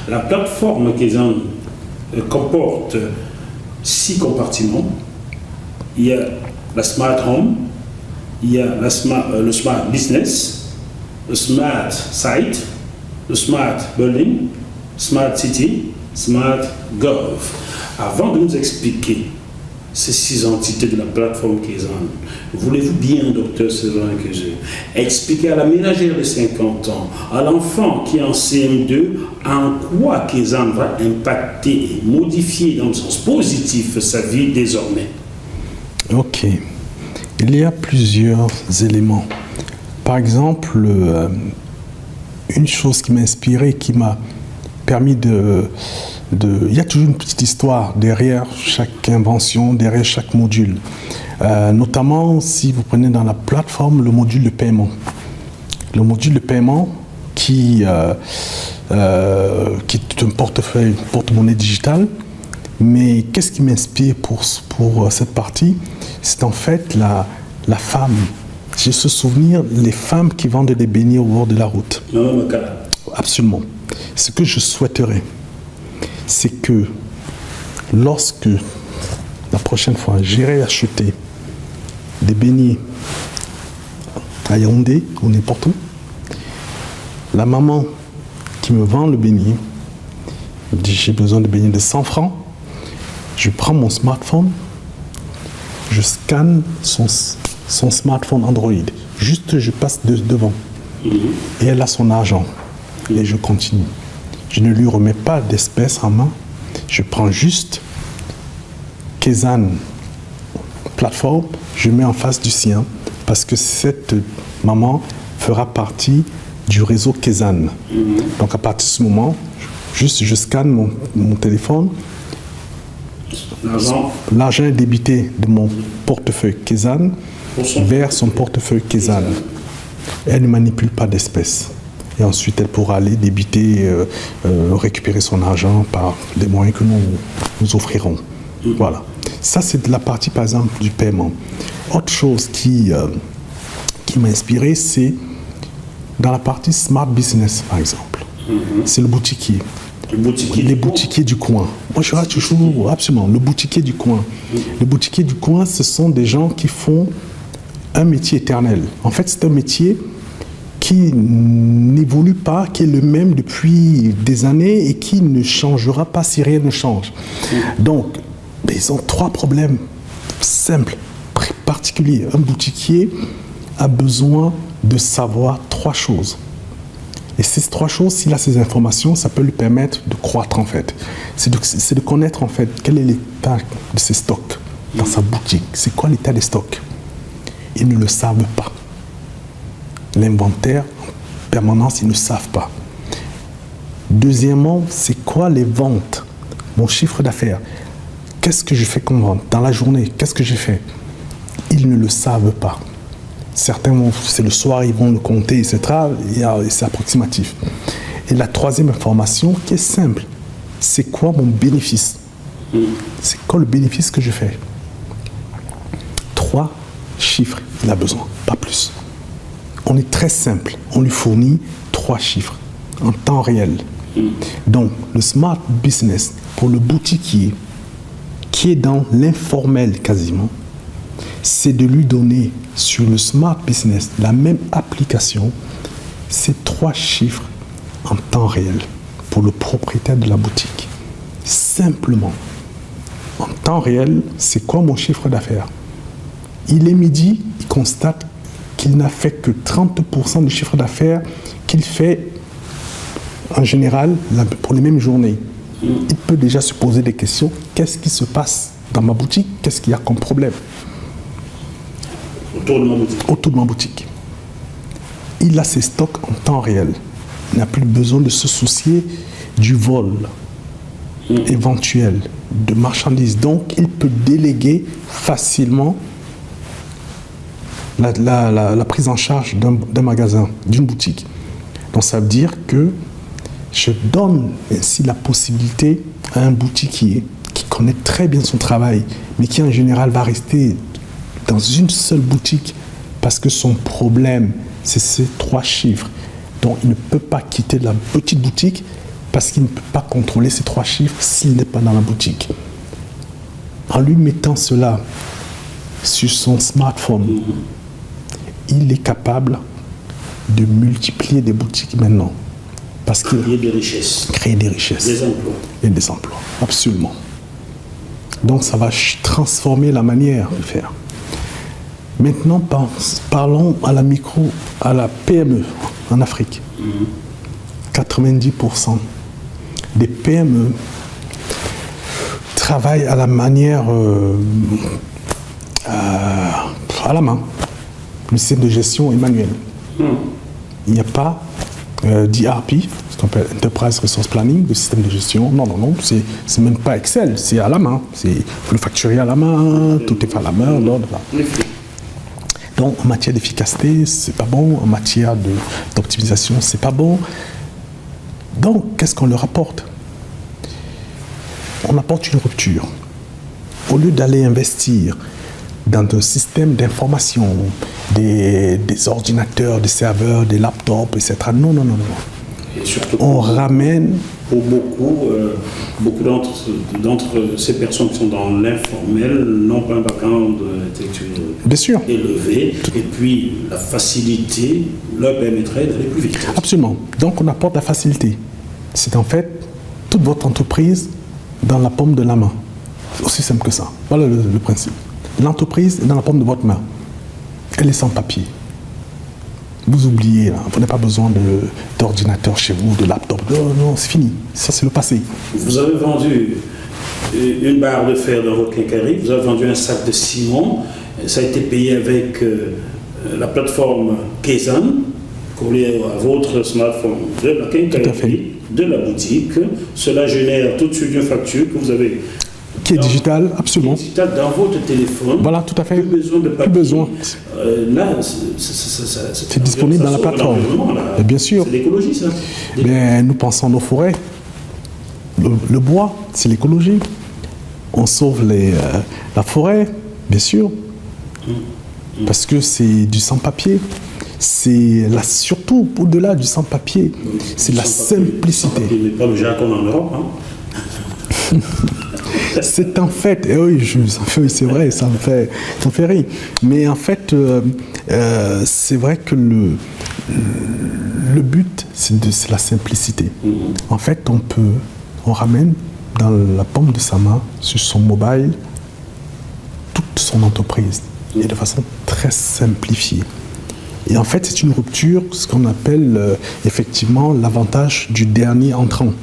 La plateforme Kezan comporte 6 compartiments. Il y a la Smart Home, il y a le Smart Business, le Smart Site, le Smart Building, Smart City, Smart Gov. Avant de nous expliquer ces 6 entités de la plateforme Kezan, voulez-vous bien, docteur Sylvain Kejé, expliquer à la ménagère de 50 ans, à l'enfant qui est en CM2, en quoi Kezan va impacter et modifier dans le sens positif sa vie désormais? Ok. Il y a plusieurs éléments. Par exemple, une chose qui m'a inspiré, qui m'a permis il y a toujours une petite histoire derrière chaque invention, derrière chaque module. Notamment, si vous prenez dans la plateforme le module de paiement. Le module de paiement qui est un porte-monnaie digital. Mais qu'est-ce qui m'inspire pour cette partie? C'est en fait la femme. J'ai ce souvenir, les femmes qui vendent des beignets au bord de la route. Absolument. Ce que je souhaiterais, c'est que lorsque la prochaine fois j'irai acheter des beignets à Yaoundé ou n'importe où, la maman qui me vend le beignet me dit: j'ai besoin de beignets de 100 francs. Je prends mon smartphone, je scanne son smartphone Android. Juste, je passe devant. Et elle a son argent. Et je continue. Je ne lui remets pas d'espèces en main. Je prends juste Kezan plateforme, je mets en face du sien parce que cette maman fera partie du réseau Kezan. Donc à partir de ce moment, juste je scanne mon téléphone. L'argent est débité de mon portefeuille Kezan vers son portefeuille Kezan. Elle ne manipule pas d'espèces. Et ensuite, elle pourra aller débiter, récupérer son argent par des moyens que nous offrirons. Voilà. Ça, c'est de la partie, par exemple, du paiement. Autre chose qui m'a inspiré, c'est dans la partie Smart Business, par exemple. C'est le boutiquier. Les boutiquiers du coin. Moi, je reste toujours, absolument, le boutiquier du coin. Les boutiquiers du coin, ce sont des gens qui font un métier éternel. En fait, c'est un métier qui n'évolue pas, qui est le même depuis des années et qui ne changera pas si rien ne change. Donc, ils ont 3 problèmes simples, particuliers. Un boutiquier a besoin de savoir 3 choses. Et ces 3 choses, s'il a ces informations, ça peut lui permettre de croître en fait. C'est de connaître en fait quel est l'état de ses stocks dans sa boutique. C'est quoi l'état des stocks? Ils ne le savent pas. L'inventaire, en permanence, ils ne savent pas. Deuxièmement, c'est quoi les ventes? Mon chiffre d'affaires. Qu'est-ce que je fais comme vente? Dans la journée, qu'est-ce que j'ai fait? Ils ne le savent pas. Certains, c'est le soir, ils vont le compter, etc. Et c'est approximatif. Et la troisième information, qui est simple, c'est quoi mon bénéfice? C'est quoi le bénéfice que je fais? 3 chiffres, il a besoin, pas plus. On est très simple, on lui fournit 3 chiffres en temps réel. Donc, le Smart Business, pour le boutiquier, qui est dans l'informel quasiment, c'est de lui donner sur le Smart Business la même application, ces 3 chiffres en temps réel pour le propriétaire de la boutique. Simplement, en temps réel, c'est quoi mon chiffre d'affaires? Il est midi, il constate qu'il n'a fait que 30% du chiffre d'affaires qu'il fait en général pour les mêmes journées. Il peut déjà se poser des questions. Qu'est-ce qui se passe dans ma boutique? Qu'est-ce qu'il y a comme problème? Autour de ma boutique. Il a ses stocks en temps réel. Il n'a plus besoin de se soucier du vol éventuel de marchandises. Donc, il peut déléguer facilement la prise en charge d'un magasin, d'une boutique. Donc, ça veut dire que je donne ainsi la possibilité à un boutiquier qui connaît très bien son travail, mais qui en général va rester dans une seule boutique parce que son problème, c'est ces 3 chiffres. Donc, il ne peut pas quitter la petite boutique parce qu'il ne peut pas contrôler ces 3 chiffres s'il n'est pas dans la boutique. En lui mettant cela sur son smartphone, il est capable de multiplier des boutiques maintenant. Parce qu'il créer des richesses. Créer des richesses. Des emplois. Et des emplois, absolument. Donc ça va transformer la manière de faire. Maintenant, parlons à la PME en Afrique. 90% des PME travaillent à la manière à la main. Le système de gestion est manuel. Il n'y a pas d'ERP, ce qu'on appelle Enterprise Resource Planning, de système de gestion. Non, c'est même pas Excel, c'est à la main. Il faut le facturer à la main, tout est fait à la main. Donc, en matière d'efficacité, c'est pas bon. En matière d'optimisation, c'est pas bon. Donc, qu'est-ce qu'on leur apporte? On apporte une rupture. Au lieu d'aller investir dans un système d'information, des ordinateurs, des serveurs, des laptops, etc. Non. Et surtout, on ramène... Pour beaucoup d'entre ces personnes qui sont dans l'informel n'ont pas un background intellectuel élevé, et puis la facilité leur permettrait d'aller plus vite. Absolument. Donc on apporte la facilité. C'est en fait toute votre entreprise dans la paume de la main. Aussi simple que ça. Voilà le principe. L'entreprise est dans la paume de votre main. Elle est sans papier. Vous oubliez, là. Vous n'avez pas besoin d'ordinateur chez vous, de laptop. Non, c'est fini. Ça, c'est le passé. Vous avez vendu une barre de fer dans votre quincaillerie, vous avez vendu un sac de ciment, ça a été payé avec la plateforme Kaizen, collée à votre smartphone de la quincaillerie, de la boutique. Cela génère tout de suite une facture que vous avez... Qui est digital, absolument. Qui est digital dans votre téléphone. Voilà, tout à fait. Plus besoin de papier. Plus besoin. Là, c'est disponible dans la plateforme. Et bien sûr. C'est l'écologie, ça. Mais nous pensons à nos forêts. Le bois, c'est l'écologie. On sauve la forêt, bien sûr. Parce que c'est du sans-papier. C'est surtout au-delà du sans-papier. C'est la simplicité. Mais pas le jargon en Europe, hein. C'est en fait, et oui, c'est vrai, ça me fait rire. Mais en fait, c'est vrai que le but, c'est la simplicité. En fait, on ramène dans la paume de sa main, sur son mobile, toute son entreprise, et de façon très simplifiée. Et en fait, c'est une rupture, ce qu'on appelle effectivement l'avantage du dernier entrant.